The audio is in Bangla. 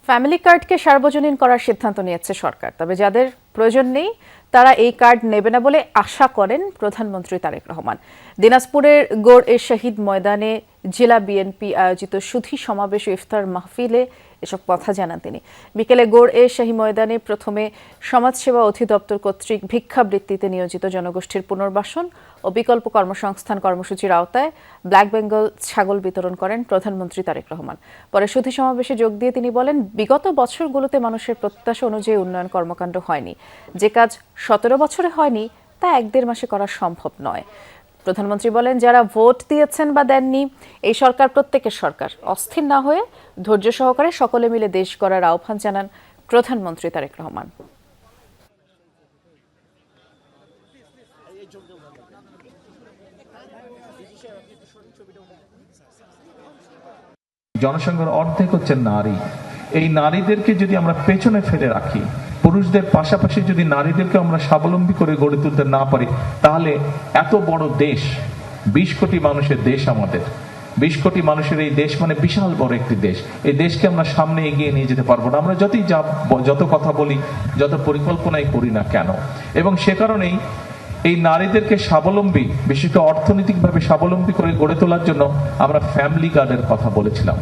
ফ্যামিলি কার্ডকে সার্বজনীন করার সিদ্ধান্ত নিয়েছে সরকার, তবে যাদের প্রয়োজন নেই তারা এই কার্ড নেবে না বলে আশা করেন প্রধানমন্ত্রী তারেক রহমান। দিনাজপুরের গৌড়-এ শহীদ ময়দানে জেলা বিএনপি আয়োজিত সুধী সমাবেশ ও ইফতার মাহফিলে এসব কথা জানান তিনি। বিকেলে গৌড়-এ শাহী ময়দানে প্রথমে সমাজসেবা অধিদপ্তর কর্তৃক ভিক্ষাবৃত্তিতে নিয়োজিত জনগোষ্ঠীর পুনর্বাসন ও বিকল্প কর্মসংস্থান কর্মসূচির আওতায় ব্ল্যাক বেঙ্গল ছাগল বিতরণ করেন প্রধানমন্ত্রী তারেক রহমান। পরে সুধী সমাবেশে যোগ দিয়ে তিনি বলেন, বিগত বছরগুলোতে মানুষের প্রত্যাশা অনুযায়ী উন্নয়ন কর্মকাণ্ড হয়নি। যে কাজ 17 বছরে হয়নি তা 1-1.5 মাসে করা সম্ভব নয়। প্রধানমন্ত্রী বলেন, যারা ভোট দিয়েছেন বা দেননি, এই সরকার প্রত্যেকের সরকার। অস্থির না হয়ে ধৈর্য সহকারে সকলে মিলে দেশ গড়ার আহ্বান জানান প্রধানমন্ত্রী তারেক রহমান। জনসংখ্যার অর্ধেক হচ্ছে নারী। এই নারীদেরকে যদি আমরা পেছনে ফেলে রাখি, পুরুষদের পাশাপাশি যদি নারীদেরকে আমরা স্বাবলম্বী করে গড়ে তুলতে না পারি, তাহলে এত বড় দেশ, 20 কোটি মানুষের দেশ আমাদের, 20 কোটি মানুষের এই দেশ মানে বিশাল বড় একটি দেশ। এই দেশকে আমরা সামনে এগিয়ে নিয়ে যেতে পারবো না, আমরা যত কথা বলি, যত পরিকল্পনাই করি না কেন। এবং সে কারণেই এই নারীদেরকে স্বাবলম্বী, বিশেষ করে অর্থনৈতিকভাবে স্বাবলম্বী করে গড়ে তোলার জন্য আমরা ফ্যামিলি কার্ডের কথা বলেছিলাম।